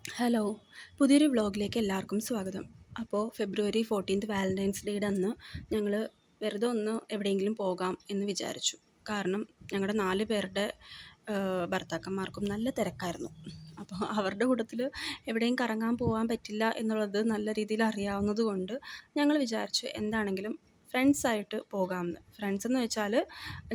Hello, പുതിയൊരു വ്ളോഗിലേക്ക് എല്ലാവർക്കും സ്വാഗതം. അപ്പോൾ ഫെബ്രുവരി 14th വാലൻറ്റൈൻസ് ഡേയുടെ അന്ന് ഞങ്ങൾ വെറുതെ ഒന്ന് എവിടെയെങ്കിലും പോകാം എന്ന് വിചാരിച്ചു. കാരണം ഞങ്ങളുടെ 4 പേരുടെ ഭർത്താക്കന്മാർക്കും നല്ല തിരക്കായിരുന്നു. അപ്പോൾ അവരുടെ കൂട്ടത്തിൽ എവിടെയും കറങ്ങാൻ പോകാൻ പറ്റില്ല എന്നുള്ളത് നല്ല രീതിയിൽ അറിയാവുന്നത് കൊണ്ട് ഞങ്ങൾ വിചാരിച്ചു എന്താണെങ്കിലും ഫ്രണ്ട്സായിട്ട് പോകാമെന്ന്. ഫ്രണ്ട്സ് എന്ന് വെച്ചാൽ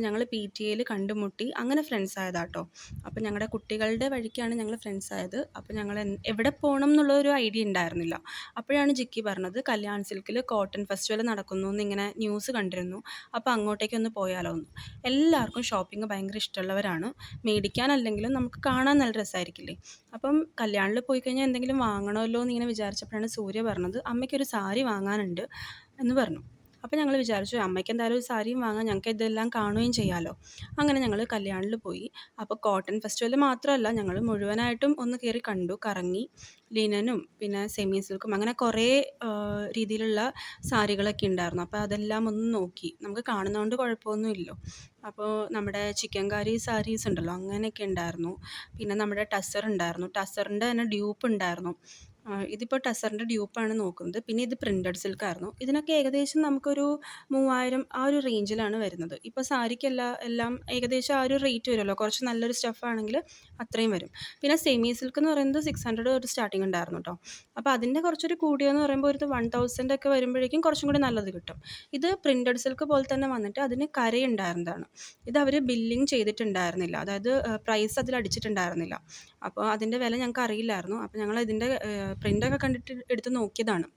ഞങ്ങൾ PTA കണ്ടുമുട്ടി അങ്ങനെ ഫ്രണ്ട്സ് ആയതാട്ടോ. അപ്പോൾ ഞങ്ങളുടെ കുട്ടികളുടെ വഴിക്കാണ് ഞങ്ങൾ ഫ്രണ്ട്സ് ആയത്. അപ്പോൾ ഞങ്ങൾ എവിടെ പോകണം എന്നുള്ളൊരു ഐഡിയ ഉണ്ടായിരുന്നില്ല. അപ്പോഴാണ് ജിക്കി പറഞ്ഞത് കല്യാൺ സിൽക്കിൽ കോട്ടൺ ഫെസ്റ്റിവൽ നടക്കുന്നു എന്നിങ്ങനെ ന്യൂസ് കണ്ടിരുന്നു. അപ്പോൾ അങ്ങോട്ടേക്കൊന്ന് പോയാലോ എന്ന്. എല്ലാവർക്കും ഷോപ്പിംഗ് ഭയങ്കര ഇഷ്ടമുള്ളവരാണ്. മേടിക്കാനല്ലെങ്കിലും നമുക്ക് കാണാൻ നല്ല രസമായിരിക്കില്ലേ. അപ്പം കല്യാണിൽ പോയി കഴിഞ്ഞാൽ എന്തെങ്കിലും വാങ്ങണമല്ലോ എന്നിങ്ങനെ വിചാരിച്ചപ്പോഴാണ് സൂര്യ പറഞ്ഞത് അമ്മയ്ക്കൊരു സാരി വാങ്ങാനുണ്ട് എന്ന് പറഞ്ഞു. അപ്പോൾ ഞങ്ങൾ വിചാരിച്ചു അമ്മയ്ക്ക് എന്തായാലും ഒരു സാരിയും വാങ്ങാം, ഞങ്ങൾക്ക് ഇതെല്ലാം കാണുകയും ചെയ്യാമല്ലോ. അങ്ങനെ ഞങ്ങൾ കല്യാണിൽ പോയി. അപ്പോൾ കോട്ടൺ ഫെസ്റ്റിവൽ മാത്രമല്ല ഞങ്ങൾ മുഴുവനായിട്ടും ഒന്ന് കയറി കണ്ടു, കറങ്ങി. ലിനനും പിന്നെ സെമി സിൽക്കും അങ്ങനെ കുറേ രീതിയിലുള്ള സാരികളൊക്കെ ഉണ്ടായിരുന്നു. അപ്പോൾ അതെല്ലാം ഒന്ന് നോക്കി. നമുക്ക് കാണുന്നതുകൊണ്ട് കുഴപ്പമൊന്നുമില്ലല്ലോ. അപ്പോൾ നമ്മുടെ ചിക്കൻകാരി സാരീസ് ഉണ്ടല്ലോ അങ്ങനെയൊക്കെ ഉണ്ടായിരുന്നു. പിന്നെ നമ്മുടെ ടസർ ഉണ്ടായിരുന്നു. ടസറിൻ്റെ തന്നെ ഡ്യൂപ്പ് ഉണ്ടായിരുന്നു. ഇതിപ്പോൾ ടസറിൻ്റെ ഡ്യൂപ്പാണ് നോക്കുന്നത്. പിന്നെ ഇത് പ്രിൻറ്റഡ് സിൽക്കായിരുന്നു. ഇതിനൊക്കെ ഏകദേശം നമുക്കൊരു 3000 ആ ഒരു റേഞ്ചിലാണ് വരുന്നത്. ഇപ്പോൾ എല്ലാം ഏകദേശം ആ ഒരു റേറ്റ് വരുമല്ലോ. കുറച്ച് നല്ലൊരു സ്റ്റഫാണെങ്കിൽ അത്രയും വരും. പിന്നെ സെമി സിൽക്ക് എന്ന് പറയുന്നത് 600 ഒരു സ്റ്റാർട്ടിംഗ് ഉണ്ടായിരുന്നു കേട്ടോ. അപ്പോൾ അതിൻ്റെ കുറച്ചൊരു കൂടിയെന്ന് പറയുമ്പോൾ ഒരു 1000 ഒക്കെ വരുമ്പോഴേക്കും കുറച്ചും കൂടി നല്ലത് കിട്ടും. ഇത് പ്രിൻറ്റഡ് സിൽക്ക് പോലെ തന്നെ വന്നിട്ട് അതിന് കരയുണ്ടായിരുന്നതാണ്. ഇത് അവർ ബില്ലിങ് ചെയ്തിട്ടുണ്ടായിരുന്നില്ല. അതായത് പ്രൈസ് അതിൽ അടിച്ചിട്ടുണ്ടായിരുന്നില്ല. അപ്പോൾ അതിൻ്റെ വില ഞങ്ങൾക്ക് അറിയില്ലായിരുന്നു. അപ്പോൾ ഞങ്ങൾ ഇതിൻ്റെ പ്രിൻ്റൊക്കെ കണ്ടിട്ട് എടുത്ത് നോക്കിയതാണ്.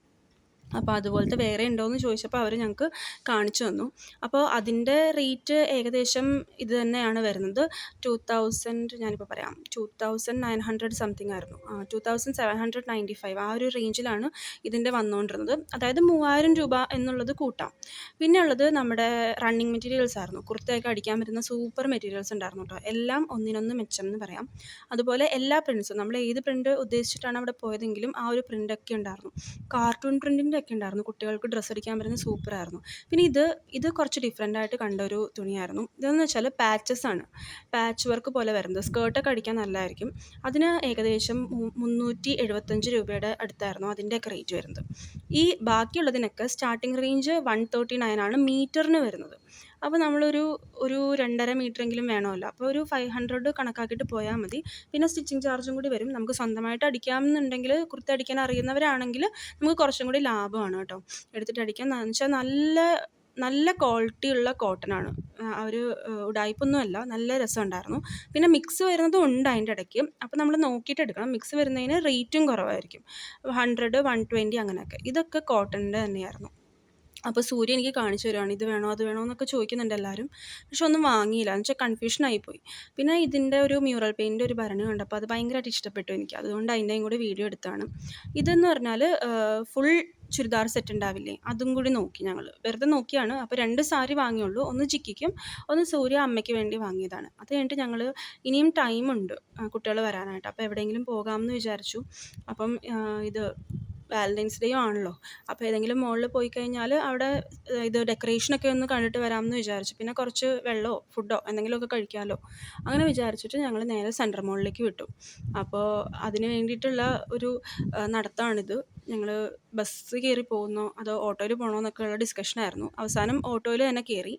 അപ്പോൾ അതുപോലത്തെ വേറെ ഉണ്ടോയെന്ന് ചോദിച്ചപ്പോൾ അവർ ഞങ്ങൾക്ക് കാണിച്ചു തന്നു. അപ്പോൾ അതിൻ്റെ റേറ്റ് ഏകദേശം ഇത് തന്നെയാണ് വരുന്നത്. 2000 ഞാനിപ്പോൾ പറയാം 2900 സംതിങ് ആയിരുന്നു. 2795 ആ ഒരു റേഞ്ചിലാണ് ഇതിൻ്റെ വന്നുകൊണ്ടിരുന്നത്. അതായത് 3000 രൂപ എന്നുള്ളത് കൂട്ടാം. പിന്നെ ഉള്ളത് നമ്മുടെ റണ്ണിങ് മെറ്റീരിയൽസ് ആയിരുന്നു. കുർത്തയൊക്കെ അടിക്കാൻ പറ്റുന്ന സൂപ്പർ മെറ്റീരിയൽസ് ഉണ്ടായിരുന്നു കേട്ടോ. എല്ലാം ഒന്നിനൊന്ന് മെച്ചം എന്ന് പറയാം. അതുപോലെ എല്ലാ പ്രിൻസും നമ്മൾ ഏത് പ്രിൻ്റ് ഉദ്ദേശിച്ചിട്ടാണ് അവിടെ പോയതെങ്കിലും ആ ഒരു പ്രിൻ്റൊക്കെ ഉണ്ടായിരുന്നു. കാർട്ടൂൺ പ്രിൻറ്റിൻ്റെ ഒക്കെ ഉണ്ടായിരുന്നു. കുട്ടികൾക്ക് ഡ്രസ്സ് അടിക്കാൻ പറ്റുന്ന സൂപ്പറായിരുന്നു. പിന്നെ ഇത് കുറച്ച് ഡിഫറെൻ്റ് ആയിട്ട് കണ്ട ഒരു തുണിയായിരുന്നു. ഇതെന്ന് വെച്ചാൽ പാച്ചസ് ആണ്. പാച്ച് വർക്ക് പോലെ വരുന്നത്. സ്കേർട്ടൊക്കെ അടിക്കാൻ നല്ലതായിരിക്കും. അതിന് ഏകദേശം 375 രൂപയുടെ അടുത്തായിരുന്നു അതിൻ്റെയൊക്കെ റേറ്റ് വരുന്നത്. ഈ ബാക്കിയുള്ളതിനൊക്കെ സ്റ്റാർട്ടിംഗ് റേഞ്ച് 139 ആണ് മീറ്ററിന് വരുന്നത്. അപ്പോൾ നമ്മളൊരു 2.5 മീറ്ററെങ്കിലും വേണമല്ലോ. അപ്പോൾ ഒരു 500 കണക്കാക്കിയിട്ട് പോയാൽ മതി. പിന്നെ സ്റ്റിച്ചിങ് ചാർജും കൂടി വരും. നമുക്ക് സ്വന്തമായിട്ട് അടിക്കാമെന്നുണ്ടെങ്കിൽ കുർത്ത അടിക്കാൻ അറിയുന്നവരാണെങ്കിൽ നമുക്ക് കുറച്ചും കൂടി ലാഭമാണ് കേട്ടോ. എടുത്തിട്ട് അടിക്കാൻ എന്ന് വെച്ചാൽ നല്ല ക്വാളിറ്റിയുള്ള കോട്ടനാണ്. ആ ഒരു ഉടായിപ്പൊന്നുമല്ല, നല്ല രസമുണ്ടായിരുന്നു. പിന്നെ മിക്സ് വരുന്നതും ഉണ്ട് അതിൻ്റെ ഇടയ്ക്ക്. അപ്പോൾ നമ്മൾ നോക്കിയിട്ട് എടുക്കണം. മിക്സ് വരുന്നതിന് റേറ്റും കുറവായിരിക്കും. 100, 120 അങ്ങനെയൊക്കെ. ഇതൊക്കെ കോട്ടൻ്റെ തന്നെയായിരുന്നു. അപ്പോൾ സൂര്യ എനിക്ക് കാണിച്ചു തരുവാണ്. ഇത് വേണോ അത് വേണോ എന്നൊക്കെ ചോദിക്കുന്നുണ്ട് എല്ലാവരും. പക്ഷെ ഒന്നും വാങ്ങിയില്ല. എന്ന് വെച്ചാൽ കൺഫ്യൂഷനായിപ്പോയി. പിന്നെ ഇതിൻ്റെ ഒരു മ്യൂറൽ പെയിൻറ്റിൻ്റെ ഒരു ഭരണി കണ്ടപ്പോൾ അത് ഭയങ്കരമായിട്ട് ഇഷ്ടപ്പെട്ടു എനിക്ക്. അതുകൊണ്ട് അതിൻ്റെയും കൂടി വീഡിയോ എടുത്താണ്. ഇതെന്ന് പറഞ്ഞാൽ ഫുൾ ചുരിദാർ സെറ്റ് ഉണ്ടാവില്ലേ, അതും കൂടി നോക്കി ഞങ്ങൾ. വെറുതെ നോക്കിയാണ്. അപ്പോൾ 2 സാരി വാങ്ങിയുള്ളൂ. ഒന്ന് ജിക്കിക്കും ഒന്ന് സൂര്യ അമ്മയ്ക്ക് വേണ്ടി വാങ്ങിയതാണ്. അത് കഴിഞ്ഞിട്ട് ഞങ്ങൾ ഇനിയും ടൈമുണ്ട് കുട്ടികൾ വരാനായിട്ട്. അപ്പോൾ എവിടെയെങ്കിലും പോകാമെന്ന് വിചാരിച്ചു. അപ്പം ഇത് വാലൻറ്റൈൻസ് ഡേയും ആണല്ലോ. അപ്പോൾ ഏതെങ്കിലും മോളിൽ പോയി കഴിഞ്ഞാൽ അവിടെ ഇത് ഡെക്കറേഷനൊക്കെ ഒന്ന് കണ്ടിട്ട് വരാമെന്ന് വിചാരിച്ചു. പിന്നെ കുറച്ച് വെള്ളമോ ഫുഡോ എന്തെങ്കിലുമൊക്കെ കഴിക്കാമല്ലോ. അങ്ങനെ വിചാരിച്ചിട്ട് ഞങ്ങൾ നേരെ സെൻട്രൽ മോളിലേക്ക് വിട്ടു. അപ്പോൾ അതിന് വേണ്ടിയിട്ടുള്ള ഒരു നടത്തമാണിത്. ഞങ്ങൾ ബസ് കയറി പോകുന്നോ അതോ ഓട്ടോയിൽ പോകണോ എന്നൊക്കെയുള്ള ഡിസ്കഷനായിരുന്നു. അവസാനം ഓട്ടോയിൽ തന്നെ കയറി.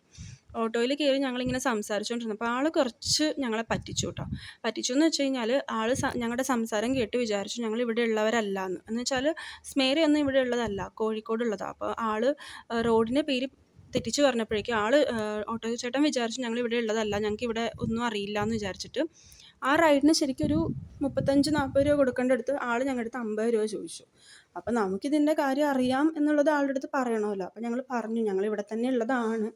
ഓട്ടോയിൽ കയറി ഞങ്ങളിങ്ങനെ സംസാരിച്ചുകൊണ്ടിരുന്നപ്പോൾ ആൾ കുറച്ച് ഞങ്ങളെ പറ്റിച്ചു കേട്ടോ. പറ്റിച്ചു എന്ന് വെച്ച് കഴിഞ്ഞാൽ ആൾ ഞങ്ങളുടെ സംസാരം കേട്ട് വിചാരിച്ചു ഞങ്ങൾ ഇവിടെ ഉള്ളവരല്ല എന്ന് വെച്ചാൽ സ്മേരയൊന്നും ഇവിടെ ഉള്ളതല്ല, കോഴിക്കോടുള്ളതാണ്. അപ്പോൾ ആൾ റോഡിൻ്റെ പേര് തെറ്റിച്ച് പറഞ്ഞപ്പോഴേക്കും ഓട്ടോ ചേട്ടൻ വിചാരിച്ചു ഞങ്ങൾ ഇവിടെ ഉള്ളതല്ല, ഞങ്ങൾക്ക് ഇവിടെ ഒന്നും അറിയില്ല എന്ന് വിചാരിച്ചിട്ട് ആ റൈഡിന് ശരിക്കും ഒരു 35-40 രൂപ കൊടുക്കേണ്ടടുത്ത് ആൾ ഞങ്ങളുടെ അടുത്ത് 50 രൂപ ചോദിച്ചു. അപ്പം നമുക്കിതിൻ്റെ കാര്യം അറിയാം എന്നുള്ളത് ആളുടെ അടുത്ത് പറയണമല്ലോ. അപ്പം ഞങ്ങൾ പറഞ്ഞു ഞങ്ങൾ ഇവിടെ തന്നെ ഉള്ളതാണ്,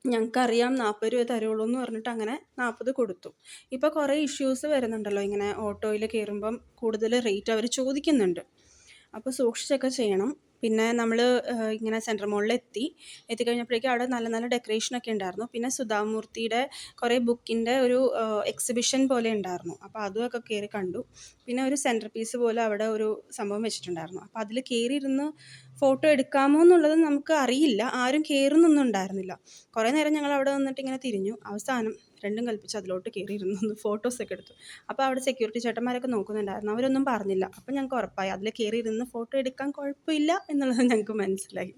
ഞങ്ങൾക്കറിയാം 40 രൂപ തരുള്ളൂ എന്ന് പറഞ്ഞിട്ട് അങ്ങനെ 40 കൊടുത്തു. ഇപ്പോൾ കുറേ ഇഷ്യൂസ് വരുന്നുണ്ടല്ലോ, ഇങ്ങനെ ഓട്ടോയിൽ കയറുമ്പം കൂടുതൽ റേറ്റ് അവർ ചോദിക്കുന്നുണ്ട്. അപ്പോൾ സൂക്ഷിച്ചൊക്കെ ചെയ്യണം. പിന്നെ നമ്മൾ ഇങ്ങനെ സെൻട്രൽ മോളിൽ എത്തിക്കഴിഞ്ഞപ്പോഴേക്കും അവിടെ നല്ല നല്ല ഡെക്കറേഷനൊക്കെ ഉണ്ടായിരുന്നു. പിന്നെ സുധാമൂർത്തിയുടെ കുറേ ബുക്കിൻ്റെ ഒരു എക്സിബിഷൻ പോലെ ഉണ്ടായിരുന്നു. അപ്പോൾ അതുമൊക്കെ കയറി കണ്ടു. പിന്നെ ഒരു സെൻറ്റർ പീസ് പോലെ അവിടെ ഒരു സംഭവം വെച്ചിട്ടുണ്ടായിരുന്നു. അപ്പോൾ അതിൽ കയറിയിരുന്ന് ഫോട്ടോ എടുക്കാമോ എന്നുള്ളത് നമുക്ക് അറിയില്ല. ആരും കയറുന്നൊന്നും ഉണ്ടായിരുന്നില്ല. കുറേ നേരം ഞങ്ങൾ അവിടെ നിന്നിട്ട് ഇങ്ങനെ തിരിഞ്ഞു. അവസാനം രണ്ടും കൽപ്പിച്ച് അതിലോട്ട് കയറിയിരുന്ന് ഫോട്ടോസൊക്കെ എടുത്തു. അപ്പോൾ അവിടെ സെക്യൂരിറ്റി ചേട്ടന്മാരൊക്കെ നോക്കുന്നുണ്ടായിരുന്നു. അവരൊന്നും പറഞ്ഞില്ല. അപ്പോൾ ഞങ്ങൾക്ക് ഉറപ്പായി അതിൽ കയറിയിരുന്ന് ഫോട്ടോ എടുക്കാൻ കുഴപ്പമില്ല എന്നുള്ളത് ഞങ്ങൾക്ക് മനസ്സിലായി.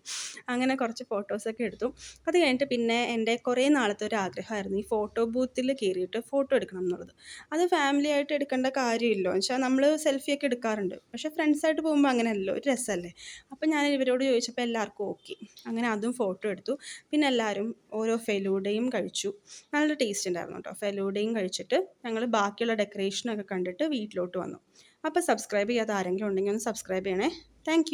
അങ്ങനെ കുറച്ച് ഫോട്ടോസൊക്കെ എടുത്തു. അത് കഴിഞ്ഞിട്ട് പിന്നെ എൻ്റെ കുറേ നാളത്തെ ഒരു ആഗ്രഹമായിരുന്നു ഈ ഫോട്ടോ ബൂത്തിൽ കയറിയിട്ട് ഫോട്ടോ എടുക്കണം എന്നുള്ളത്. അത് ഫാമിലി ആയിട്ട് എടുക്കേണ്ട കാര്യമില്ലോ എന്ന് വെച്ചാൽ നമ്മൾ സെൽഫിയൊക്കെ എടുക്കാറുണ്ട്. പക്ഷേ ഫ്രണ്ട്സായിട്ട് പോകുമ്പോൾ അങ്ങനെയല്ലല്ലോ, ഒരു രസമല്ലേ. അപ്പം ഞാൻ ഇവരോട് ചോദിച്ചപ്പോൾ എല്ലാവർക്കും ഓക്കെ. അങ്ങനെ അതും ഫോട്ടോ എടുത്തു. പിന്നെ എല്ലാവരും ഓരോ ഫെലൂഡയും കഴിച്ചു. നല്ല ടേസ്റ്റ് ഉണ്ടായിരുന്നു കേട്ടോ. ഫെലൂഡയും കഴിച്ചിട്ട് ഞങ്ങൾ ബാക്കിയുള്ള ഡെക്കറേഷനൊക്കെ കണ്ടിട്ട് വീട്ടിലോട്ട് വന്നു. അപ്പോൾ സബ്സ്ക്രൈബ് ചെയ്യാത്ത ആരെങ്കിലും ഉണ്ടെങ്കിൽ ഒന്ന് സബ്സ്ക്രൈബ് ചെയ്യണേ. താങ്ക്